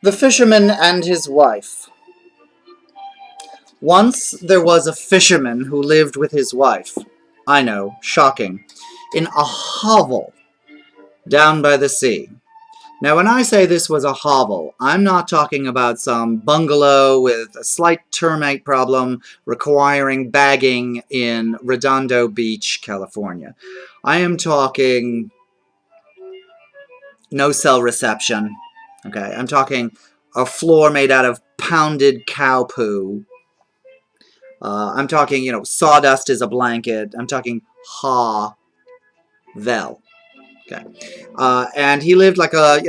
The Fisherman and His Wife. Once there was a fisherman who lived with his wife. I know, shocking. In a hovel down by the sea. Now, when I say this was a hovel, I'm not talking about some bungalow with a slight termite problem requiring bagging in Redondo Beach, California. I am talking no cell reception. Okay, I'm talking a floor made out of pounded cow poo. I'm talking, sawdust is a blanket. I'm talking ha-vel. Okay. And he lived like a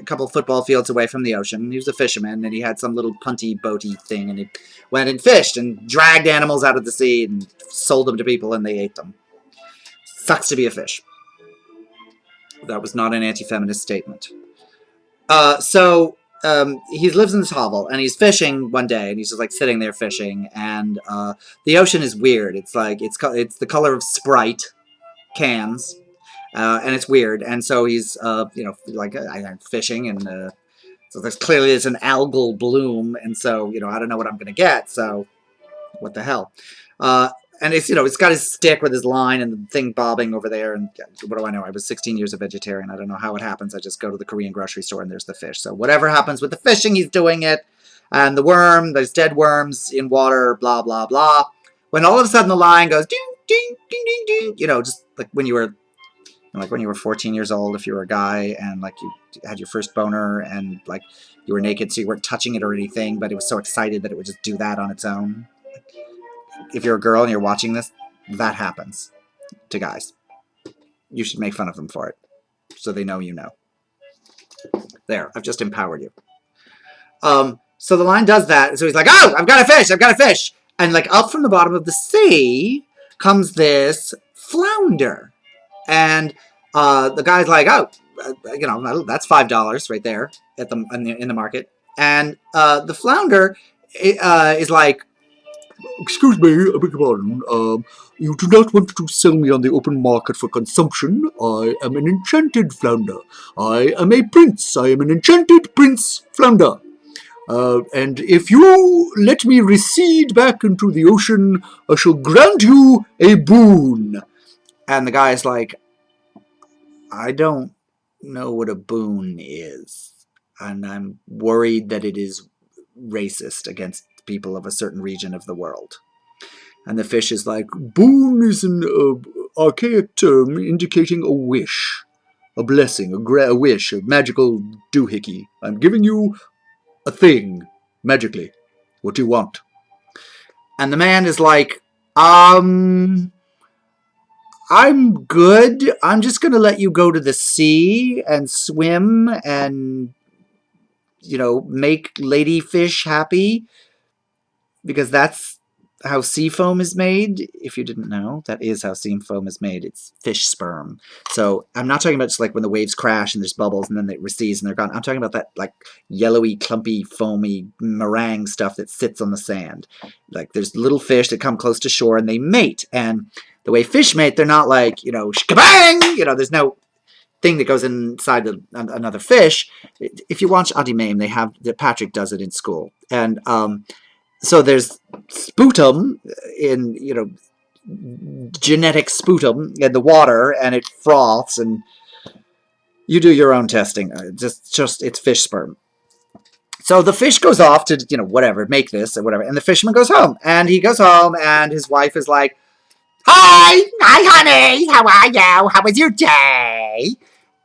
couple football fields away from the ocean. He was a fisherman, and he had some little punty boaty thing, and he went and fished and dragged animals out of the sea and sold them to people, and they ate them. Sucks to be a fish. That was not an anti-feminist statement. He lives in this hovel, and he's fishing one day, and he's just like sitting there fishing, and the ocean is weird. It's like it's the color of Sprite cans. And it's weird, and so he's, fishing, and so there's an algal bloom, and so, I don't know what I'm going to get, so what the hell. And it's got his stick with his line and the thing bobbing over there, and what do I know? I was 16 years a vegetarian. I don't know how it happens. I just go to the Korean grocery store, and there's the fish. So whatever happens with the fishing, he's doing it, and the worm, there's dead worms in water, blah, blah, blah. When all of a sudden the line goes, ding, ding, ding, ding, ding, just like when you were 14 years old, if you were a guy and like you had your first boner and like you were naked, so you weren't touching it or anything, but it was so excited that it would just do that on its own. If you're a girl and you're watching this, that happens to guys. You should make fun of them for it, so they know you know. There, I've just empowered you. So the line does that, so he's like, oh, I've got a fish, I've got a fish! And like up from the bottom of the sea comes this flounder. And the guy's like, oh, that's $5 right there at in the market. And the flounder is like, excuse me, I beg your pardon. You do not want to sell me on the open market for consumption. I am an enchanted flounder. I am a prince. I am an enchanted prince flounder. And if you let me recede back into the ocean, I shall grant you a boon. And the guy's like, I don't know what a boon is. And I'm worried that it is racist against people of a certain region of the world. And the fish is like, boon is an archaic term indicating a wish, a blessing, a wish, a magical doohickey. I'm giving you a thing, magically. What do you want? And the man is like, I'm good. I'm just going to let you go to the sea and swim and, make ladyfish happy. Because that's how sea foam is made. If you didn't know, that is how sea foam is made. It's fish sperm. So I'm not talking about just like when the waves crash and there's bubbles and then they recede and they're gone. I'm talking about that like yellowy, clumpy, foamy meringue stuff that sits on the sand. Like there's little fish that come close to shore and they mate. And the way fish mate, they're not like, shkabang! There's no thing that goes inside another fish. If you watch Auntie Mame, Patrick does it in school. And so there's sputum in, genetic sputum in the water, and it froths, and you do your own testing. Just it's fish sperm. So the fish goes off to, whatever, make this or whatever, and the fisherman goes home. And he goes home, and his wife is like, hi, honey, how are you? How was your day?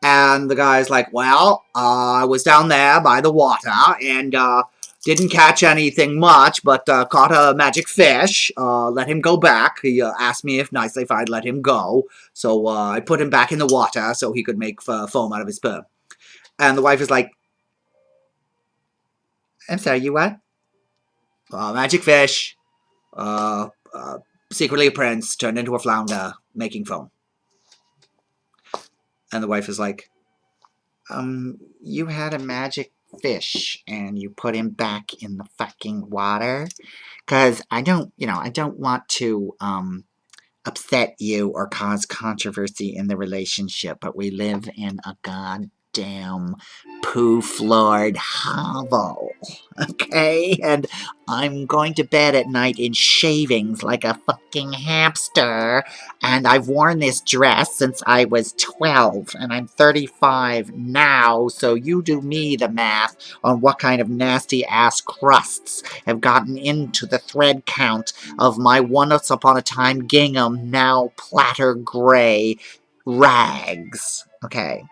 And the guy's like, well, I was down there by the water, and didn't catch anything much, but caught a magic fish. Let him go back. He asked me if I'd let him go. So I put him back in the water so he could make foam out of his sperm. And the wife is like, I'm sorry, you what? Magic fish. Secretly a prince, turned into a flounder, making foam. And the wife is like, you had a magic fish and you put him back in the fucking water? Because I don't want to upset you or cause controversy in the relationship, but we live in a goddamn poo-floored hovel, okay? And I'm going to bed at night in shavings like a fucking hamster, and I've worn this dress since I was 12, and I'm 35 now, so you do me the math on what kind of nasty-ass crusts have gotten into the thread count of my once upon a time gingham, now platter gray rags. Okay,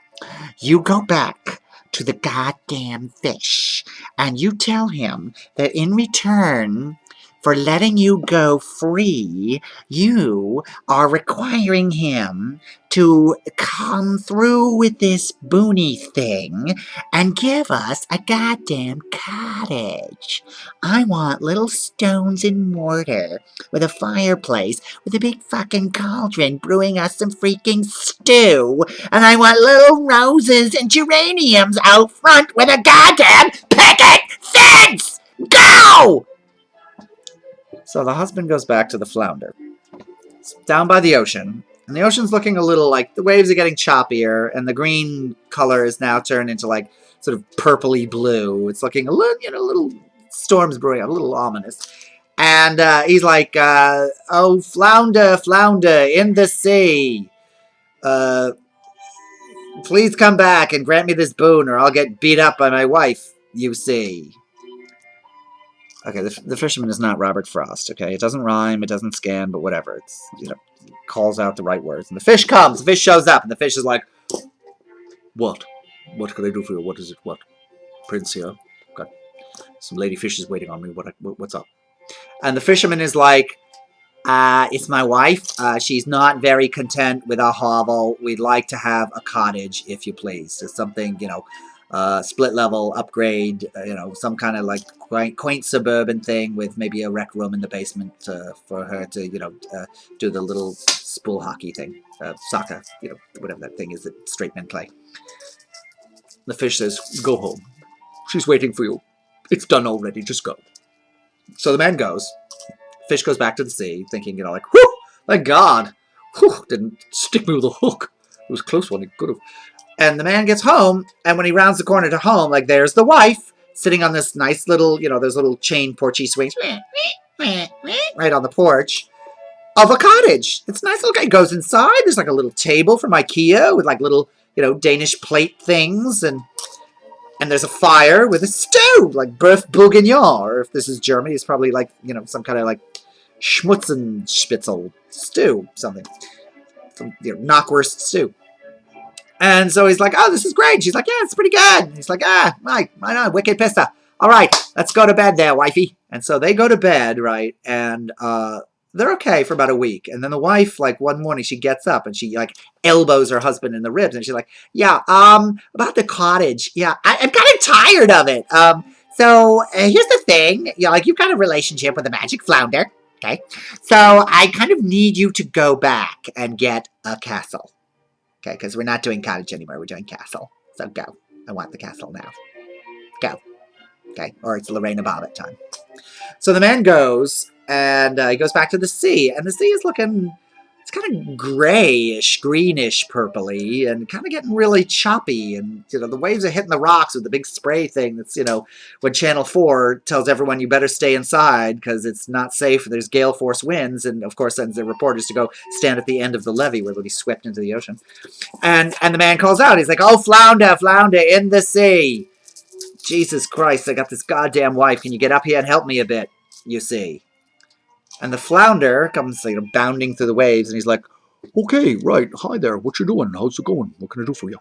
you go back to the goddamn fish and you tell him that in return for letting you go free, you are requiring him to come through with this boony thing and give us a goddamn cottage. I want little stones and mortar with a fireplace with a big fucking cauldron brewing us some freaking stew, and I want little roses and geraniums out front with a goddamn picket fence! Go! So the husband goes back to the flounder. It's down by the ocean. And the ocean's looking a little like the waves are getting choppier, and the green color is now turned into like sort of purpley blue. It's looking a little, little storms brewing up, a little ominous. And he's like, oh, flounder, flounder, in the sea. Please come back and grant me this boon, or I'll get beat up by my wife, you see. Okay, the fisherman is not Robert Frost, okay? It doesn't rhyme, it doesn't scan, but whatever. It's, calls out the right words. And the fish comes, the fish shows up, and the fish is like, what? What can I do for you? What is it? What? Prince here. Got some lady fishes waiting on me. What's up? And the fisherman is like, it's my wife. She's not very content with our hovel. We'd like to have a cottage, if you please. It's something, split level upgrade, some kind of like quaint suburban thing with maybe a rec room in the basement for her to, do the little spool hockey thing, soccer, whatever that thing is that straight men play. The fish says, go home. She's waiting for you. It's done already. Just go. So the man goes. Fish goes back to the sea, thinking, like, whew, thank God. Whew, didn't stick me with a hook. It was a close one. He could have. And the man gets home, and when he rounds the corner to home, like, there's the wife sitting on this nice little, those little chain porchy swings right on the porch of a cottage. It's a nice little guy. He goes inside. There's like a little table from IKEA with like little, Danish plate things, and there's a fire with a stew, like Bœuf Bourguignon, or if this is Germany, it's probably like, some kind of like Schmutzenspitzel stew, something. Some, knockwurst stew. And so he's like, oh, this is great. She's like, yeah, it's pretty good. And he's like, right on, wicked pista. All right, let's go to bed there, wifey. And so they go to bed, right, and they're okay for about a week. And then the wife, like, one morning, she gets up and she, like, elbows her husband in the ribs. And she's like, yeah, about the cottage. Yeah, I'm kind of tired of it. So here's the thing. Like, you've got a relationship with a magic flounder, okay? So I kind of need you to go back and get a castle. Okay, because we're not doing cottage anymore. We're doing castle. So go. I want the castle now. Go. Okay, or it's Lorena Bobbitt time. So the man goes, and he goes back to the sea. And the sea is looking, it's kind of grayish, greenish, purpley, and kind of getting really choppy. And, the waves are hitting the rocks with the big spray thing that's, when Channel 4 tells everyone you better stay inside because it's not safe, there's gale force winds, and, of course, sends the reporters to go stand at the end of the levee where they'll be swept into the ocean. And the man calls out. He's like, oh, flounder, flounder, in the sea. Jesus Christ, I got this goddamn wife. Can you get up here and help me a bit, you see? And the flounder comes bounding through the waves, and he's like, okay, right, hi there, what you doing? How's it going? What can I do for you?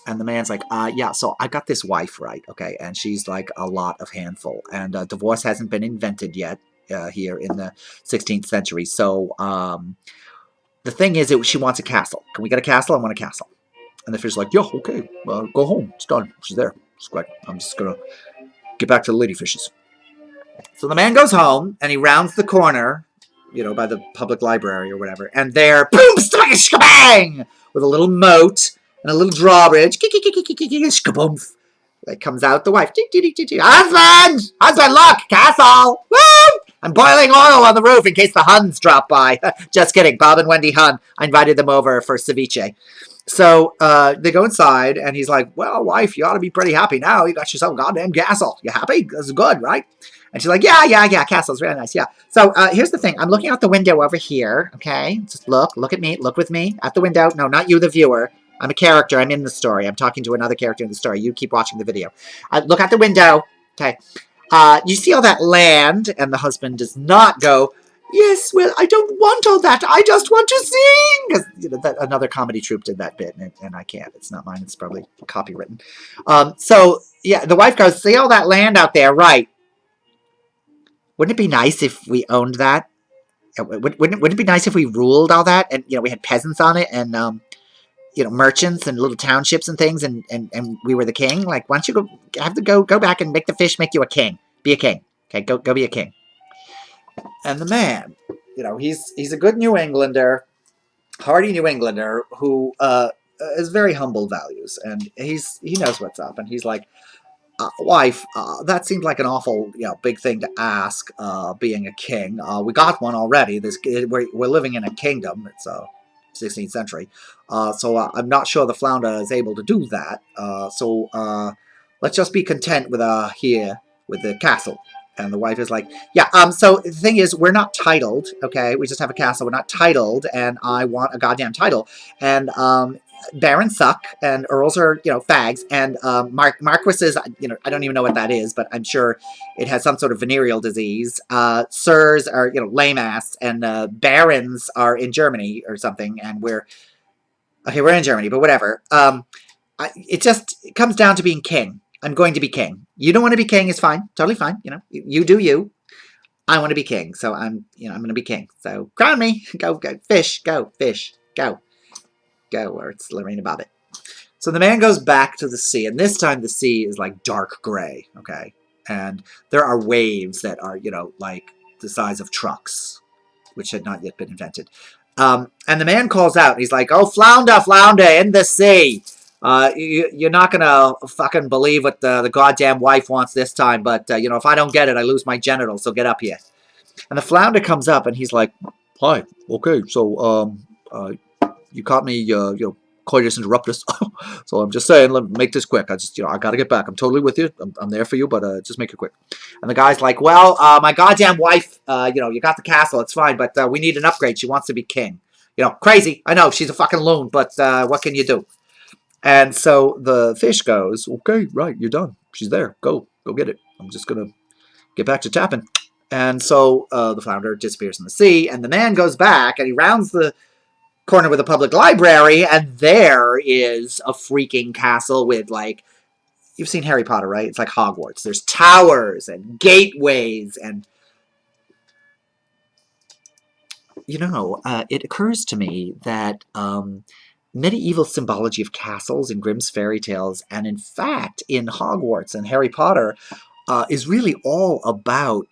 And the man's like, yeah, so I got this wife, right, okay, and she's like a lot of handful, and divorce hasn't been invented yet here in the 16th century, so the thing is, she wants a castle. Can we get a castle? I want a castle. And the fish's like, yeah, okay, go home, it's done, she's there. It's great. I'm just going to get back to the lady fishes. So the man goes home, and he rounds the corner, by the public library or whatever, and there, boom, shkabang, with a little moat and a little drawbridge, shkaboomf, that comes out the wife. Husband! Husband, look, castle! Woo! I'm boiling oil on the roof in case the Huns drop by. Just kidding, Bob and Wendy Hun. I invited them over for ceviche. So they go inside, and he's like, well, wife, you ought to be pretty happy now. You got yourself a goddamn castle. You happy? This is good, right? And she's like, yeah, castle's really nice, yeah. So here's the thing. I'm looking out the window over here, okay? Just look at me, look with me at the window. No, not you, the viewer. I'm a character. I'm in the story. I'm talking to another character in the story. You keep watching the video. Look out the window, okay? You see all that land, and the husband does not go, yes, well, I don't want all that. I just want to sing. Because another comedy troupe did that bit, and I can't. It's not mine. It's probably copywritten. So, yeah, the wife goes, see all that land out there, right? Wouldn't it be nice if we owned that? Wouldn't it be nice if we ruled all that? And, we had peasants on it and, merchants and little townships and things, and we were the king? Like, why don't you have to go back and make the fish make you a king? Be a king. Okay, go be a king. And the man, he's a good New Englander, hardy New Englander who has very humble values, and he knows what's up, and he's like, wife, that seems like an awful big thing to ask, being a king. We got one already. We're living in a kingdom. It's 16th century, so I'm not sure the flounder is able to do that. So let's just be content with here with the castle. And the wife is like, yeah, so the thing is, we're not titled, okay? We just have a castle. We're not titled, and I want a goddamn title. And barons suck, and earls are, fags, and marquises, I don't even know what that is, but I'm sure it has some sort of venereal disease. Sirs are, lame ass, and barons are in Germany or something, and we're in Germany, but whatever. It comes down to being king. I'm going to be king. You don't want to be king, it's fine. Totally fine. You do you. I want to be king, so I'm going to be king. So crown me. Go, fish, go, or it's Lorena Bobbitt. So the man goes back to the sea, and this time the sea is like dark gray, okay? And there are waves that are, like the size of trucks, which had not yet been invented. And the man calls out, and he's like, oh, flounder, in the sea. You're not gonna fucking believe what the goddamn wife wants this time, but if I don't get it, I lose my genitals, so get up here. And the flounder comes up, and he's like, hi, okay, so you caught me coitus interruptus. So I'm just saying, let me make this quick. I gotta get back. I'm totally with you. I'm there for you, but just make it quick. And the guy's like, well, my goddamn wife, you got the castle, it's fine, but we need an upgrade. She wants to be king. Crazy. I know, she's a fucking loon, but what can you do? And so the fish goes, okay, right, you're done. She's there. Go get it. I'm just going to get back to tapping. And so the flounder disappears in the sea, and the man goes back, and he rounds the corner with a public library, and there is a freaking castle with, like, you've seen Harry Potter, right? It's like Hogwarts. There's towers and gateways, and it occurs to me that medieval symbology of castles in Grimm's fairy tales, and in fact in Hogwarts and Harry Potter, is really all about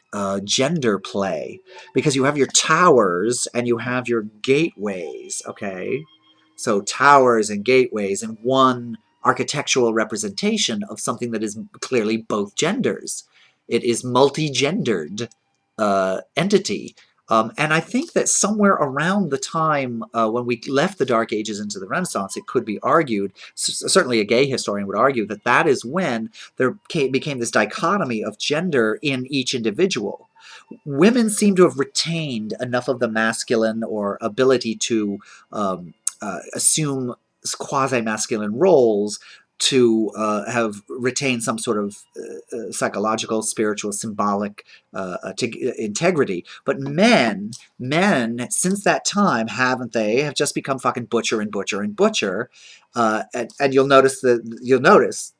gender play, because you have your towers and you have your gateways, okay? So towers and gateways in one architectural representation of something that is clearly both genders. It is multi-gendered entity. And I think that somewhere around the time when we left the Dark Ages into the Renaissance, it could be argued, certainly a gay historian would argue, that that is when there became this dichotomy of gender in each individual. Women seem to have retained enough of the masculine or ability to assume quasi-masculine roles to have retained some sort of psychological, spiritual, symbolic integrity. But men, since that time, haven't they, have just become fucking butcher and butcher and butcher. And you'll notice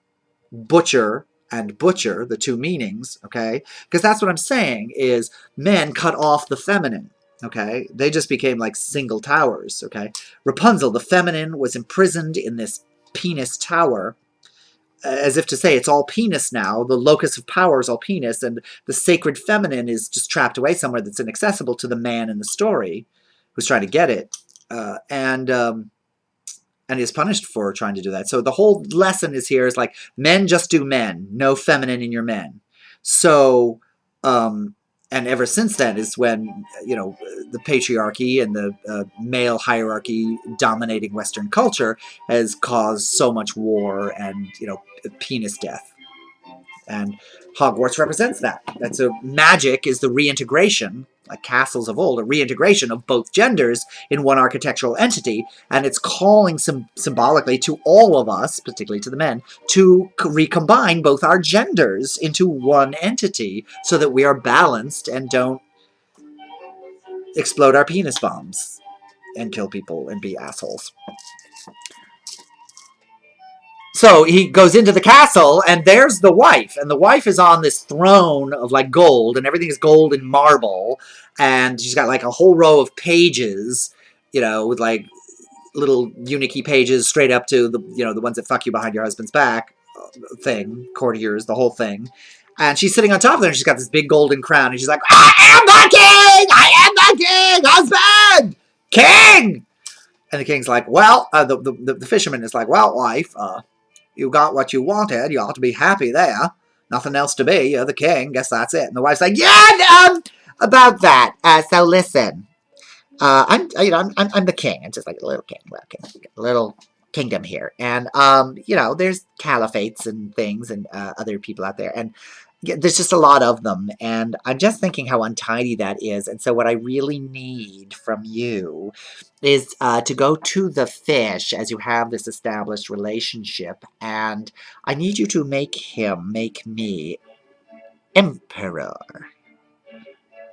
butcher and butcher, the two meanings, okay? Because that's what I'm saying, is men cut off the feminine. Okay, they just became like single towers. Okay, Rapunzel, the feminine, was imprisoned in this penis tower, as if to say it's all penis now. The locus of power is all penis, and the sacred feminine is just trapped away somewhere that's inaccessible to the man in the story who's trying to get it, and is punished for trying to do that. So the whole lesson is here is like, men just do men, no feminine in your men. So and ever since then is when, the patriarchy and the male hierarchy dominating Western culture has caused so much war and, penis death. And Hogwarts represents that. That's magic is the reintegration, like castles of old, a reintegration of both genders in one architectural entity, and it's calling symbolically to all of us, particularly to the men, to recombine both our genders into one entity so that we are balanced and don't explode our penis bombs and kill people and be assholes. So he goes into the castle, and there's the wife. And the wife is on this throne of, like, gold, and everything is gold and marble. And she's got, like, a whole row of pages, with, like, little unique pages straight up to the ones that fuck you behind your husband's back thing, courtiers, the whole thing. And she's sitting on top of there, and she's got this big golden crown, and she's like, I am the king! I am the king! Husband! King! And the king's like, well, the fisherman is like, well, wife, you got what you wanted. You ought to be happy there. Nothing else to be. You're the king. Guess that's it. And the wife's like, yeah, about that. So listen, I'm the king. I'm just like a little king, a little kingdom here, and there's caliphates and things and other people out there, and there's just a lot of them, and I'm just thinking how untidy that is. And so what I really need from you is to go to the fish as you have this established relationship, and I need you to make me emperor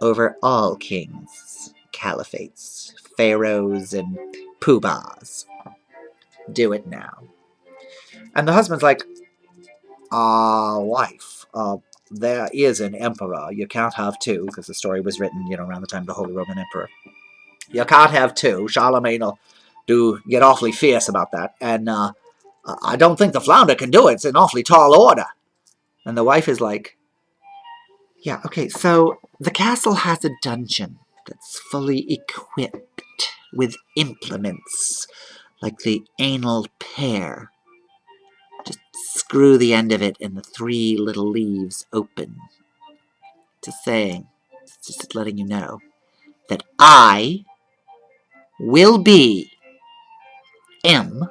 over all kings, caliphates, pharaohs, and poobahs. Do it now. And the husband's like, wife, there is an emperor. You can't have two, because the story was written, around the time of the Holy Roman Emperor. You can't have two. Charlemagne will get awfully fierce about that. And I don't think the flounder can do it. It's an awfully tall order. And the wife is like, yeah, okay, so the castle has a dungeon that's fully equipped with implements, like the anal pear. Just screw the end of it and the 3 little leaves open. Just saying, just letting you know that I will be emperor.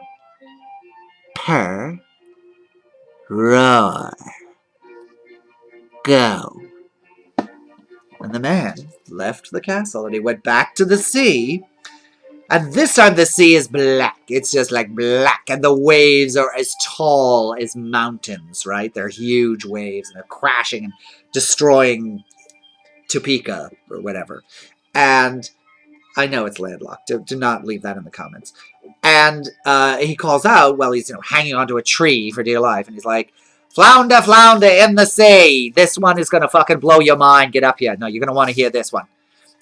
Go. And the man left the castle and he went back to the sea. And this time the sea is black. It's just like black. And the waves are as tall as mountains, right? They're huge waves and they're crashing and destroying Topeka or whatever. And I know it's landlocked. Do not leave that in the comments. And he calls out while he's hanging onto a tree for dear life. And he's like, flounder, flounder in the sea. This one is going to fucking blow your mind. Get up here. No, you're going to want to hear this one.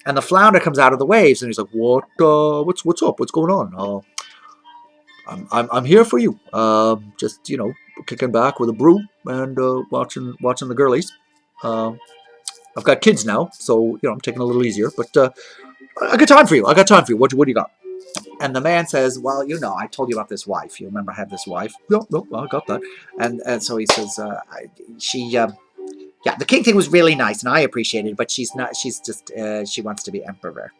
And the flounder comes out of the waves, and he's like, "What? What's up? What's going on? I'm here for you. Just kicking back with a brew and watching the girlies. I've got kids now, so I'm taking it a little easier. But I got time for you. What do you got?" And the man says, "Well, I told you about this wife. You remember I had this wife? No, I got that." And so he says, yeah, the king thing was really nice, and I appreciated it, but she's not. She's just she wants to be emperor,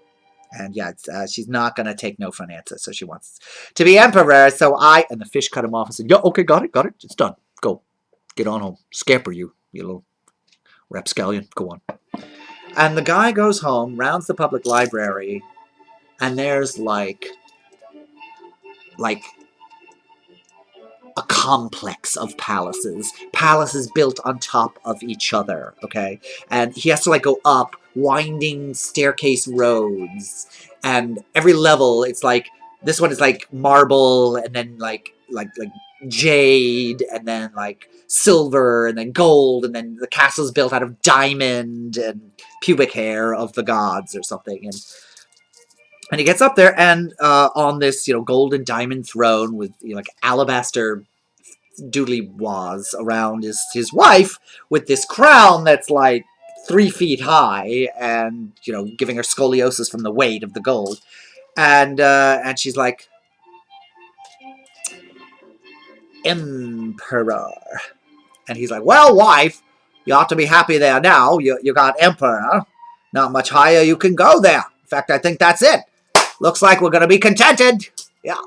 and yeah, she's not gonna take no for an answer. So she wants to be emperor. So and the fish cut him off and said, "Yeah, okay, got it. It's done. Go, get on home. Scamper, you little rapscallion. Go on." And the guy goes home, rounds the public library, and there's like a complex of palaces built on top of each other, okay? And he has to go up winding staircase roads, and every level it's like, this one is like marble, and then like jade, and then like silver, and then gold, and then the castle's built out of diamond and pubic hair of the gods or something. And he gets up there, and on this, golden diamond throne with like alabaster doodly was around his wife with this crown that's like 3 feet high, and giving her scoliosis from the weight of the gold. And she's like, emperor. And he's like, well, wife, you ought to be happy there now. You got emperor. Not much higher you can go there. In fact, I think that's it. Looks like we're going to be contented. Yeah,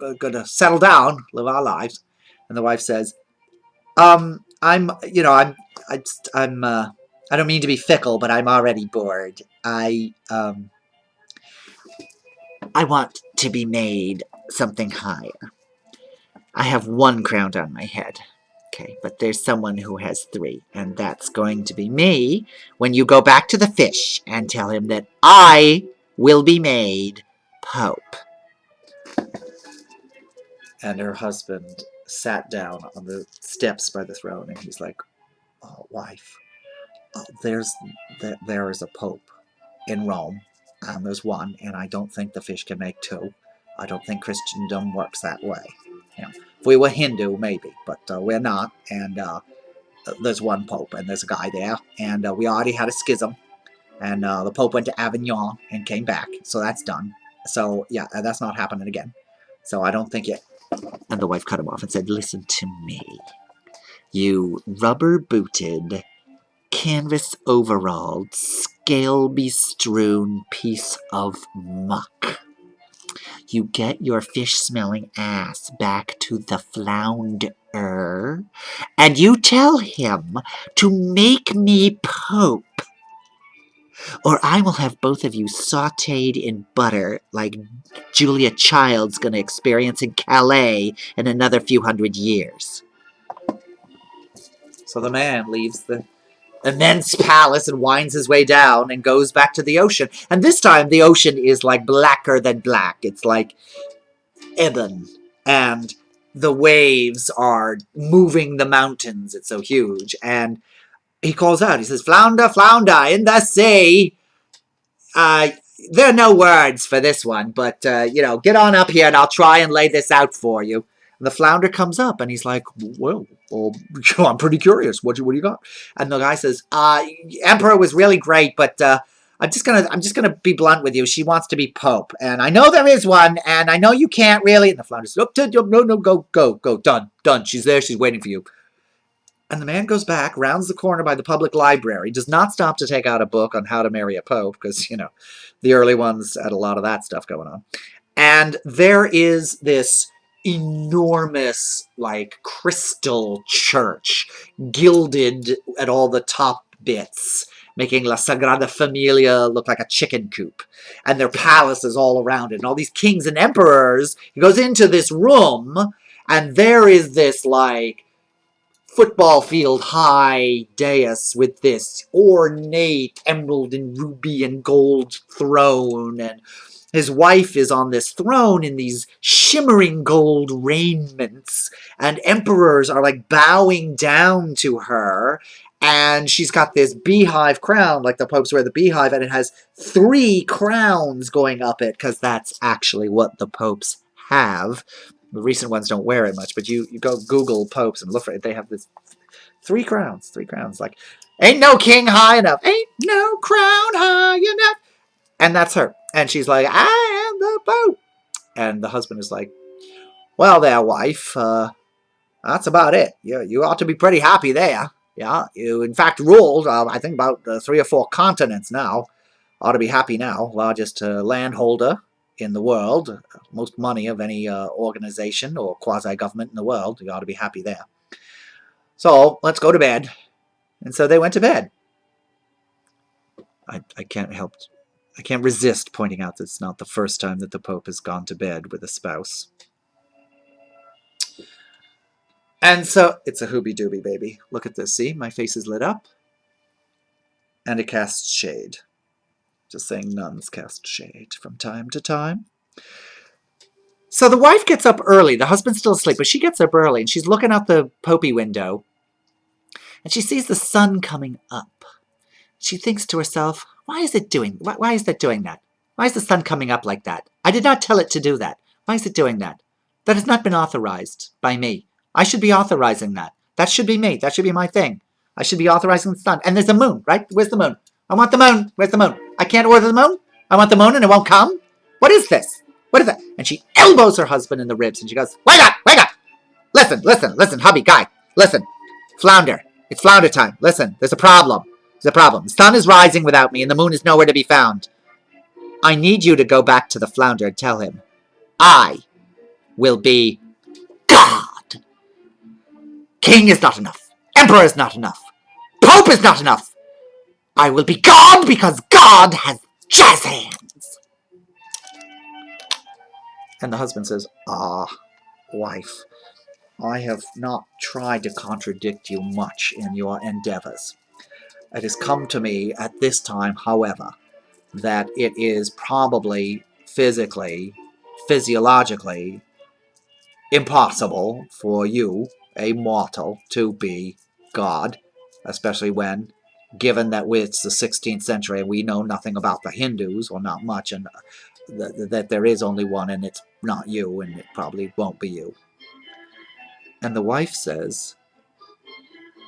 we're going to settle down, live our lives. And the wife says, I'm, you know, I don't mean to be fickle, but I'm already bored. I want to be made something higher. I have one crown on my head. Okay, but there's someone who has 3, and that's going to be me when you go back to the fish and tell him that I will be made Pope. And her husband sat down on the steps by the throne, and he's like, "Oh, wife, there is a pope in Rome, and there's one, and I don't think the fish can make 2. I don't think Christendom works that way. You know, if we were Hindu, maybe, but we're not. And there's one pope, and there's a guy there, and we already had a schism, and the pope went to Avignon and came back, so that's done. So yeah, that's not happening again. So I don't think it." And the wife cut him off and said, "Listen to me, you rubber-booted, canvas-overalled, scale-bestrewn piece of muck. You get your fish-smelling ass back to the flounder, and you tell him to make me Pope, or I will have both of you sautéed in butter like Julia Child's going to experience in Calais in another few hundred years." So the man leaves the immense palace and winds his way down and goes back to the ocean. And this time the ocean is like blacker than black. It's like ebon. And the waves are moving the mountains. It's so huge. And he calls out. He says, "Flounder, flounder, in the sea." There are no words for this one, but, get on up here and I'll try and lay this out for you. And the flounder comes up and he's like, "Well, I'm pretty curious. What do you got?" And the guy says, "Emperor was really great, but I'm just gonna be blunt with you. She wants to be Pope, and I know there is one, and I know you can't really." And the flounder says, "No, go, done. She's there. She's waiting for you." And the man goes back, rounds the corner by the public library, does not stop to take out a book on how to marry a pope, because, the early ones had a lot of that stuff going on. And there is this enormous, crystal church, gilded at all the top bits, making La Sagrada Familia look like a chicken coop. And their palaces all around it, and all these kings and emperors. He goes into this room, and there is this, football field high dais with this ornate emerald and ruby and gold throne, and his wife is on this throne in these shimmering gold raiments, and emperors are bowing down to her, and she's got this beehive crown, like the popes wear the beehive, and it has 3 crowns going up it, because that's actually what the popes have. The recent ones don't wear it much, but you go Google popes and look for it. They have this 3 crowns. Ain't no king high enough. Ain't no crown high enough. And that's her. And she's like, "I am the Pope." And the husband is like, "Well there, wife, that's about it. You ought to be pretty happy there. Yeah, you in fact ruled, I think about 3 or 4 continents now. Ought to be happy now. Largest landholder in the world, most money of any organization or quasi-government in the world. You ought to be happy there. So let's go to bed." And so they went to bed. I can't resist pointing out that it's not the first time that the Pope has gone to bed with a spouse. And so it's a hoobie-dooby, baby. Look at this. See, my face is lit up. And it casts shade. Just saying, nuns cast shade from time to time. So the wife gets up early. The husband's still asleep, but she gets up early, and she's looking out the popey window, and she sees the sun coming up. She thinks to herself, why is it doing that? Why is the sun coming up like that? I did not tell it to do that. Why is it doing that? That has not been authorized by me. I should be authorizing that. That should be me. That should be my thing. I should be authorizing the sun. And there's a moon, right? Where's the moon? I want the moon. Where's the moon? I can't order the moon? I want the moon and it won't come? What is this? What is that? And she elbows her husband in the ribs and she goes, wake up! Wake up! Listen, hubby, guy. Listen. Flounder. It's flounder time. Listen, there's a problem. The problem. The sun is rising without me, and the moon is nowhere to be found. I need you to go back to the flounder and tell him, I will be God. King is not enough. Emperor is not enough. Pope is not enough. I will be God because God has jazz hands. And the husband says, wife, I have not tried to contradict you much in your endeavors. It has come to me at this time, however, that it is probably physically, physiologically impossible for you, a mortal, to be God, especially when, given that it's the 16th century and we know nothing about the Hindus, or not much, and that there is only one and it's not you, and it probably won't be you. And the wife says,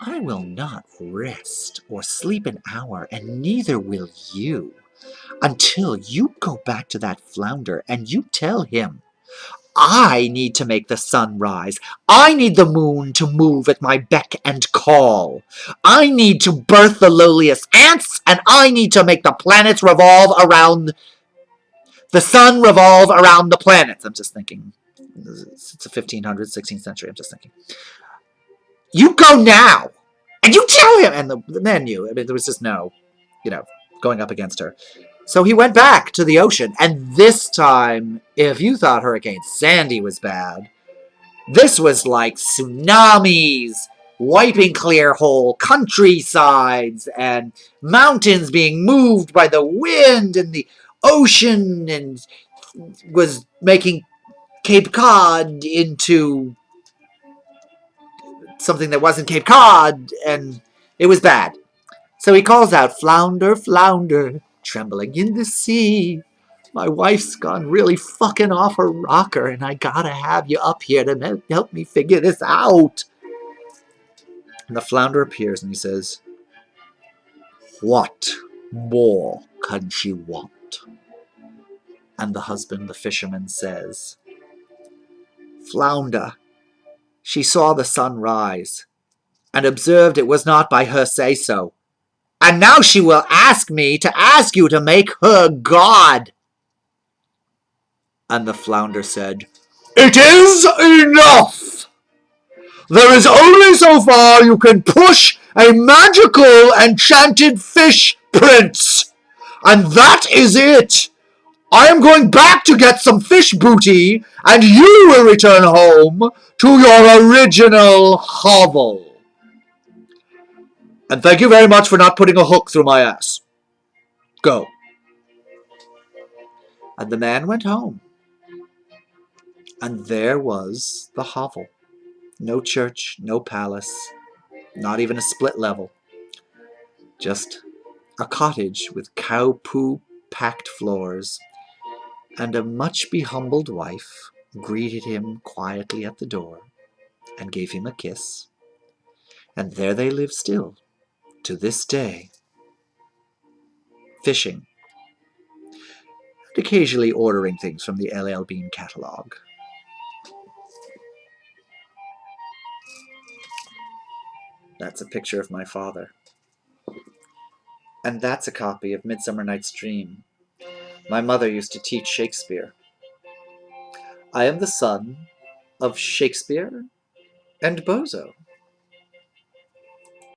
I will not rest or sleep an hour, and neither will you, until you go back to that flounder and you tell him, I need to make the sun rise. I need the moon to move at my beck and call. I need to birth the lowliest ants, and I need to make the planets revolve around the sun revolve around the planets. I'm just thinking, it's a 1500s, 16th century. I'm just thinking. You go now, and you tell him. And the man knew. I mean, there was just no, going up against her. So he went back to the ocean, and this time, if you thought Hurricane Sandy was bad, this was like tsunamis, wiping clear whole countrysides, and mountains being moved by the wind, and the ocean, and was making Cape Cod into something that wasn't Cape Cod, and it was bad. So he calls out, Flounder, flounder, trembling in the sea. My wife's gone really fucking off her rocker, and I gotta have you up here to help me figure this out. And the flounder appears and he says, what more can she want? And the husband, the fisherman, says, Flounder, she saw the sun rise, and observed it was not by her say-so. And now she will ask me to ask you to make her God. And the flounder said, It is enough! There is only so far you can push a magical enchanted fish, Prince. And that is it. I am going back to get some fish booty, and you will return home to your original hovel. And thank you very much for not putting a hook through my ass. Go. And the man went home. And there was the hovel. No church, no palace, not even a split level. Just a cottage with cow poo packed floors, and a much behumbled wife greeted him quietly at the door and gave him a kiss. And there they live still, to this day, fishing, and occasionally ordering things from the LL Bean catalog. That's a picture of my father. And that's a copy of Midsummer Night's Dream. My mother used to teach Shakespeare. I am the son of Shakespeare and Bozo.